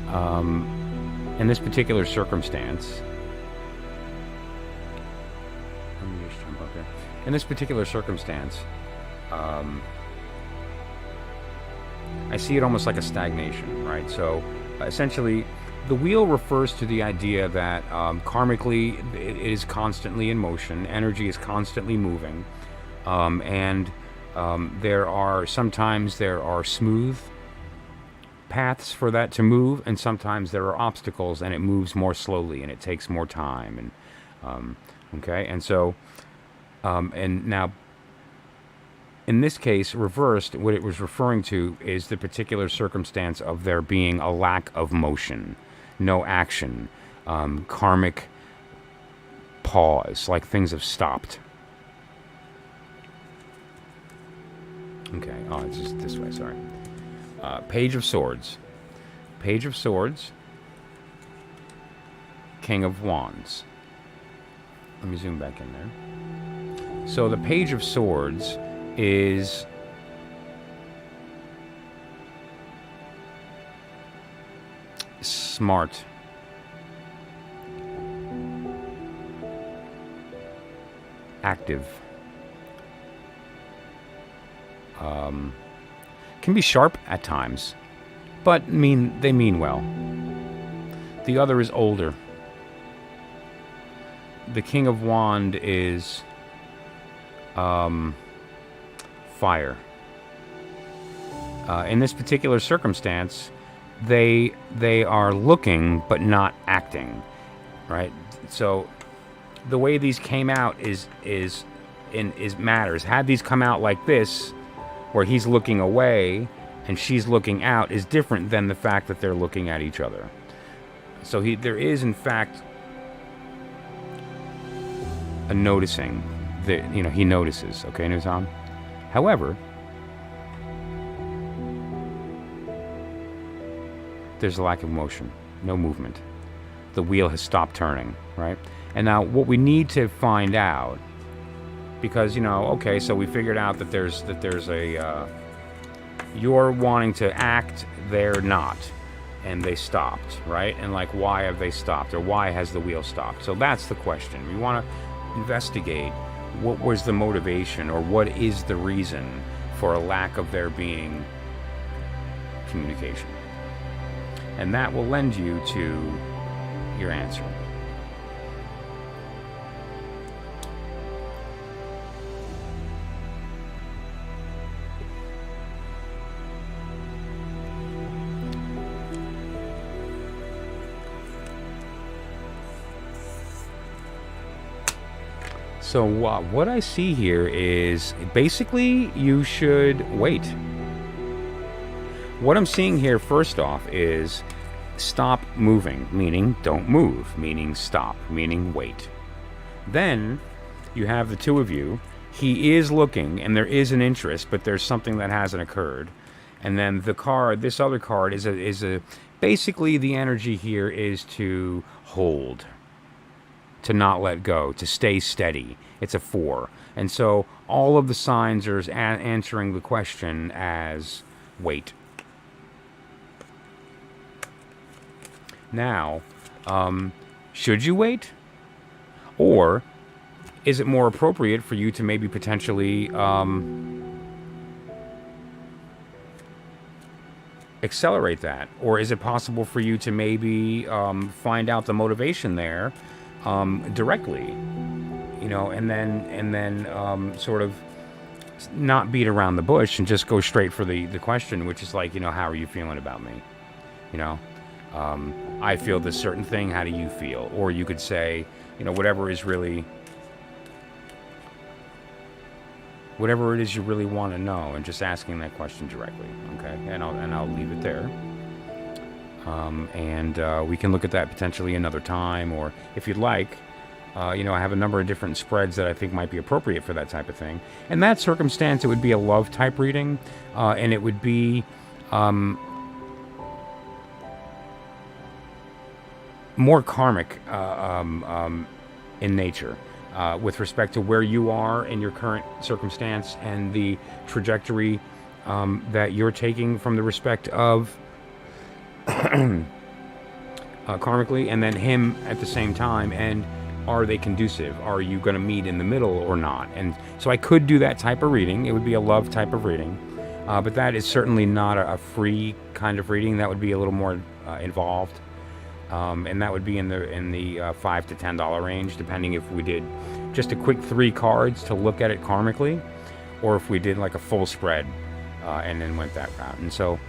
in this particular circumstance. Let me just jump up here. In this particular circumstance, I see it almost like a stagnation, right? So essentially, the wheel refers to the idea that karmically it is constantly in motion, energy is constantly moving, and Sometimes there are smooth paths for that to move, and sometimes there are obstacles and it moves more slowly and it takes more time. And okay, and so and now in this case, reversed, what it was referring to is the particular circumstance of there being a lack of motion, no action, karmic pause, like things have stopped. Okay, oh, it's just this way, sorry. Page of Swords. Page of Swords. King of Wands. Let me zoom back in there. So the Page of Swords is smart, active, can be sharp at times, but they mean well. The other is older. The King of Wand is fire. In this particular circumstance, they are looking but not acting, right? So the way these came out is matters. Had these come out like this, where he's looking away and she's looking out, is different than the fact that they're looking at each other. So there is in fact a noticing that, he notices. Okay, Nuzam? However, there's a lack of motion, no movement. The wheel has stopped turning, right? And now what we need to find out, because, okay, so we figured out that there's a, you're wanting to act, they're not, and they stopped, right? And like, why have they stopped, or why has the wheel stopped? So that's the question. We want to investigate what was the motivation, or what is the reason for a lack of there being communication. And that will lend you to your answer. So what I see here is basically you should wait. What I'm seeing here first off is stop moving, meaning don't move, meaning stop, meaning wait. Then you have the two of you. He is looking and there is an interest, but there's something that hasn't occurred. And then the card, this other card is a basically the energy here is to hold, to not let go, to stay steady. It's a 4. And so all of the signs are answering the question as wait. Now, should you wait? Or is it more appropriate for you to maybe potentially accelerate that? Or is it possible for you to maybe find out the motivation there directly, and then sort of not beat around the bush and just go straight for the question, which is like, how are you feeling about me? I feel this certain thing. How do you feel? Or you could say, whatever it is you really want to know, and just asking that question directly. Okay, and I'll leave it there. And we can look at that potentially another time, or if you'd like, I have a number of different spreads that I think might be appropriate for that type of thing. In that circumstance, it would be a love type reading, and it would be more karmic in nature, with respect to where you are in your current circumstance and the trajectory that you're taking from the respect of karmically, and then him at the same time, and are they conducive? Are you going to meet in the middle or not? And so I could do that type of reading. It would be a love type of reading, but that is certainly not a free kind of reading. That would be a little more involved, and that would be in the $5 to $10 range, depending if we did just a quick 3 cards to look at it karmically, or if we did like a full spread and then went that route. And so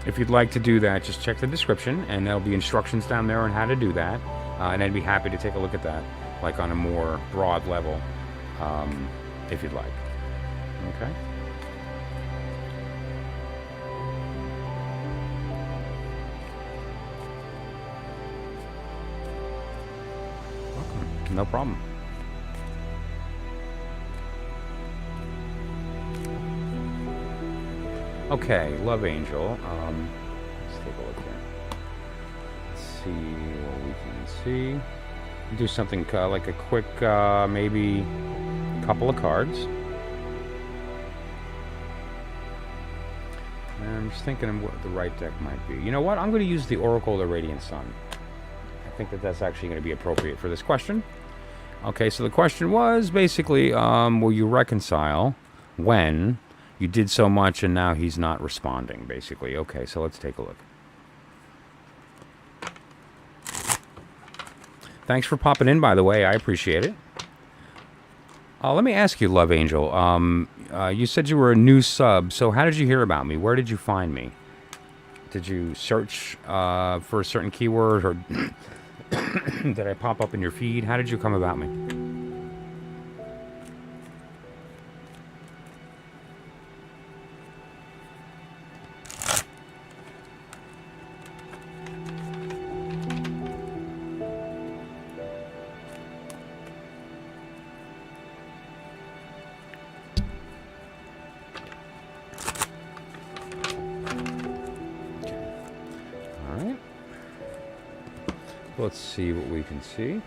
if you'd like to do that, just check the description, and there'll be instructions down there on how to do that. And I'd be happy to take a look at that, like on a more broad level, if you'd like. Okay? Welcome. No problem. Okay, Love Angel. Let's take a look here. Let's see what we can see. Do something like a quick, maybe couple of cards. And I'm just thinking of what the right deck might be. You know what? I'm going to use the Oracle of the Radiant Sun. I think that that's actually going to be appropriate for this question. Okay, so the question was basically, will you reconcile when you did so much and now he's not responding, basically. Okay, so let's take a look. Thanks for popping in, by the way. I appreciate it. Let me ask you, Love Angel. You said you were a new sub, so how did you hear about me? Where did you find me? Did you search for a certain keyword, or did I pop up in your feed? How did you come about me? Let's see what we can see.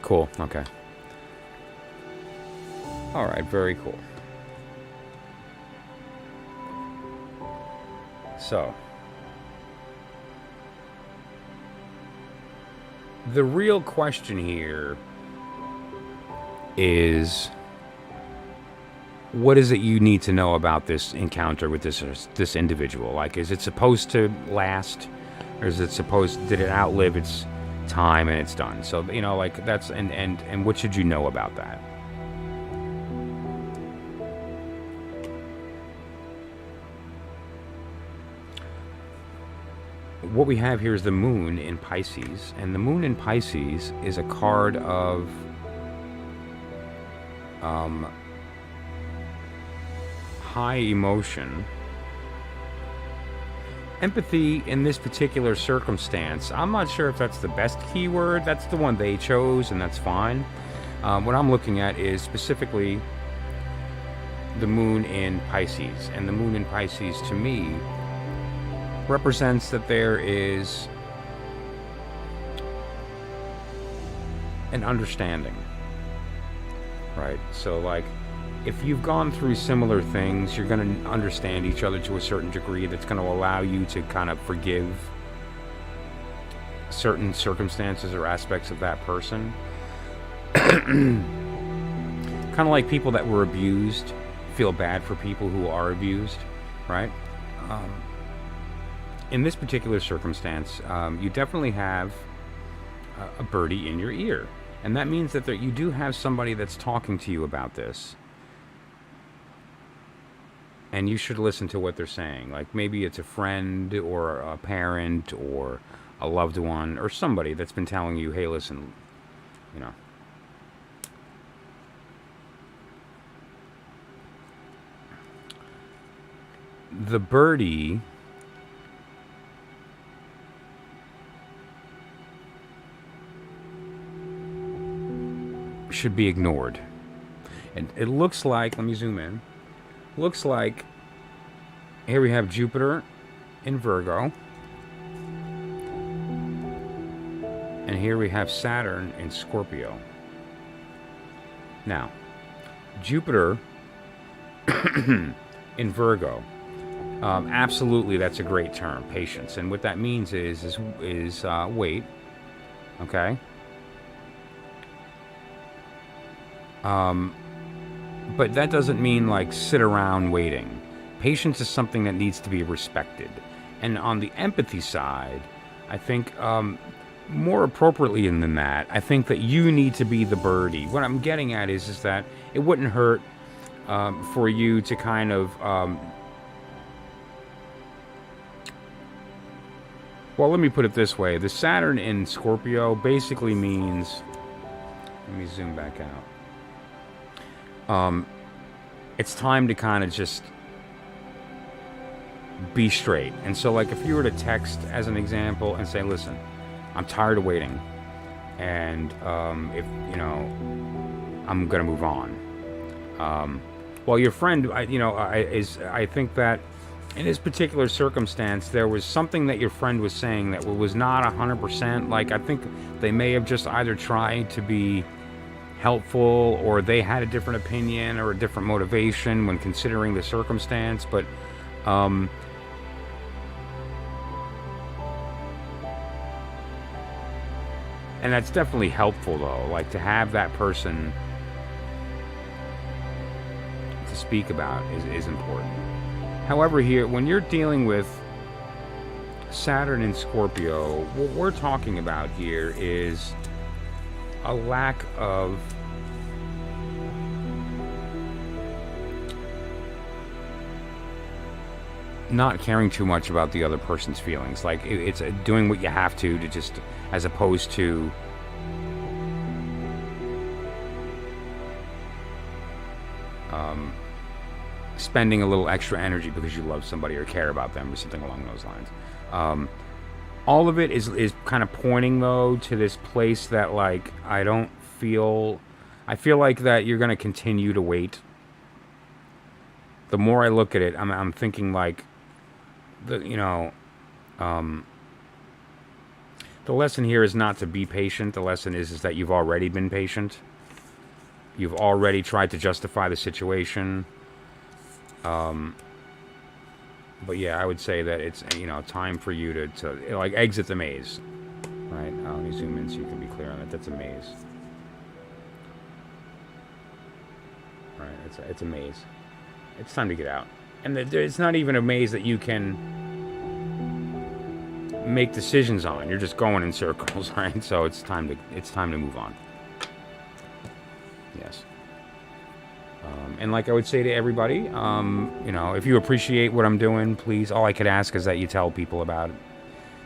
Cool, okay. All right, very cool. So, the real question here is, what is it you need to know about this encounter with this individual? Like, is it supposed to last, or is it supposed, did it outlive its time and it's done? So, you know, like, that's, and what should you know about that? What we have here is the moon in Pisces, and the moon in Pisces is a card of high emotion. Empathy in this particular circumstance, I'm not sure if that's the best keyword. That's the one they chose, and that's fine. What I'm looking at is specifically the moon in Pisces, and the moon in Pisces to me represents that there is an understanding, right? So, like, if you've gone through similar things, you're going to understand each other to a certain degree that's going to allow you to kind of forgive certain circumstances or aspects of that person. Kind of like people that were abused feel bad for people who are abused, right? In this particular circumstance, you definitely have a birdie in your ear. And that means that you do have somebody that's talking to you about this. And you should listen to what they're saying. Like, maybe it's a friend or a parent or a loved one or somebody that's been telling you, hey, listen, you know. The birdie should be ignored. And it looks like, let me zoom in. Looks like here we have Jupiter in Virgo. And here we have Saturn in Scorpio. Now, Jupiter in Virgo. Absolutely, that's a great term, patience. And what that means is wait. Okay. But that doesn't mean like sit around waiting. Patience is something that needs to be respected. And on the empathy side, I think more appropriately than that, I think that you need to be the birdie. What I'm getting at is that it wouldn't hurt for you to kind of... well, let me put it this way. The Saturn in Scorpio basically means... let me zoom back out. It's time to kind of just be straight. And so, like, if you were to text, as an example, and say, listen, I'm tired of waiting, and if, you know, I'm going to move on. Well, your friend, I think that in this particular circumstance, there was something that your friend was saying that was not 100%. Like, I think they may have just either tried to be helpful, or they had a different opinion or a different motivation when considering the circumstance. But and that's definitely helpful, though, like to have that person to speak about is important. However, here, when you're dealing with Saturn in Scorpio, what we're talking about here is a lack of not caring too much about the other person's feelings. Like, it's doing what you have to just, as opposed to spending a little extra energy because you love somebody or care about them or something along those lines. All of it is kind of pointing, though, to this place that, like, I feel like that you're going to continue to wait. The more I look at it, I'm thinking, like, the lesson here is not to be patient. The lesson is that you've already been patient. You've already tried to justify the situation. But yeah, I would say that it's, time for you to like exit the maze, right? Let me zoom in so you can be clear on that. That's a maze, right? It's a maze. It's time to get out, and it's not even a maze that you can make decisions on. You're just going in circles, right? So it's time to move on. Yes. And like I would say to everybody, if you appreciate what I'm doing, please, all I could ask is that you tell people about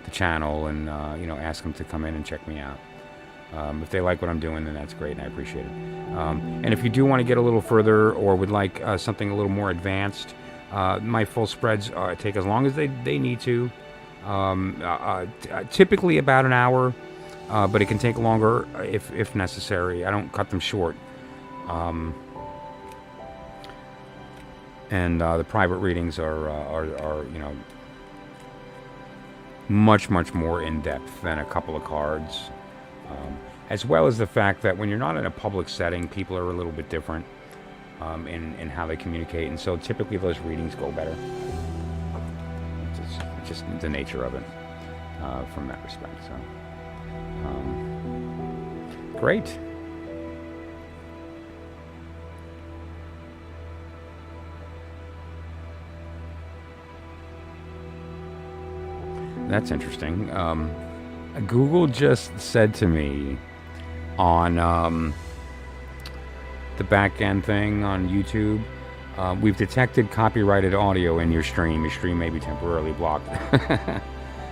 the channel and, ask them to come in and check me out. If they like what I'm doing, then that's great, and I appreciate it. And if you do want to get a little further or would like something a little more advanced, my full spreads take as long as they need to. Typically about an hour, but it can take longer if necessary. I don't cut them short. And the private readings are much more in depth than a couple of cards, as well as the fact that when you're not in a public setting, people are a little bit different in how they communicate, and so typically those readings go better. It's just the nature of it from that respect. So great. That's interesting. Google just said to me on the back end thing on YouTube, we've detected copyrighted audio in your stream. Your stream may be temporarily blocked.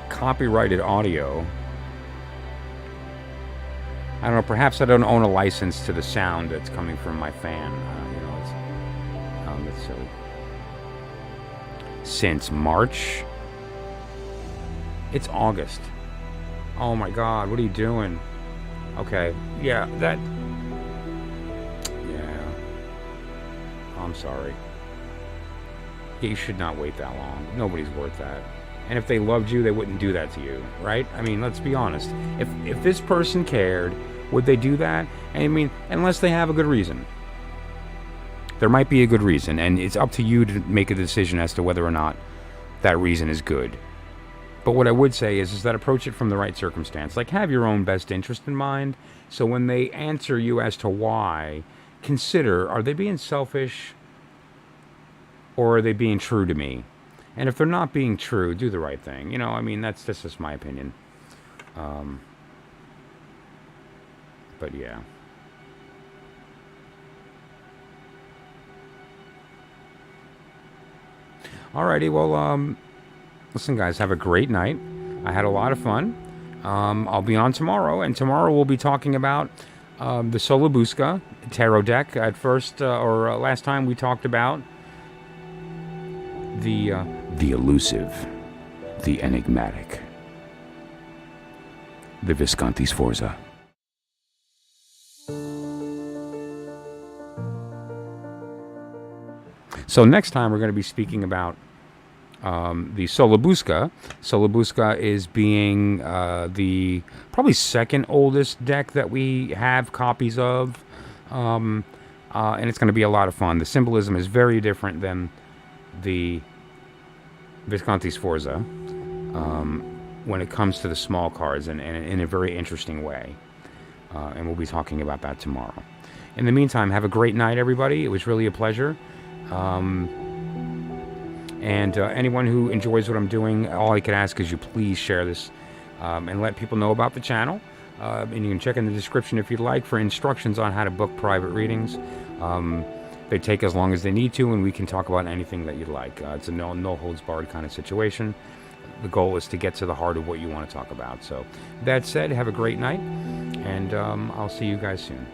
Copyrighted audio? I don't know. Perhaps I don't own a license to the sound that's coming from my fan. That's silly. Since March? It's August. Oh my God, what are you doing? Okay, yeah, I'm sorry. You should not wait that long. Nobody's worth that. And if they loved you, they wouldn't do that to you, right? I mean, let's be honest. If this person cared, would they do that? I mean, unless they have a good reason. There might be a good reason, and it's up to you to make a decision as to whether or not that reason is good. But what I would say is that approach it from the right circumstance. Like, have your own best interest in mind, so when they answer you as to why, consider, are they being selfish or are they being true to me? And if they're not being true, do the right thing. You know, I mean, that's just my opinion. But yeah. Alrighty, well, listen, guys, have a great night. I had a lot of fun. I'll be on tomorrow, and tomorrow we'll be talking about the Solabusca tarot deck. At first, or last time, we talked about the elusive, the enigmatic, the Visconti Sforza. So next time we're going to be speaking about the Solabusca. Solabusca is being the probably second oldest deck that we have copies of, and it's going to be a lot of fun. The symbolism is very different than the Visconti Sforza when it comes to the small cards, and in a very interesting way. And we'll be talking about that tomorrow. In the meantime, have a great night, everybody. It was really a pleasure. And anyone who enjoys what I'm doing, all I could ask is you please share this and let people know about the channel. And you can check in the description if you'd like for instructions on how to book private readings. They take as long as they need to, and we can talk about anything that you'd like. It's a no holds barred kind of situation. The goal is to get to the heart of what you want to talk about. So that said, have a great night, and I'll see you guys soon.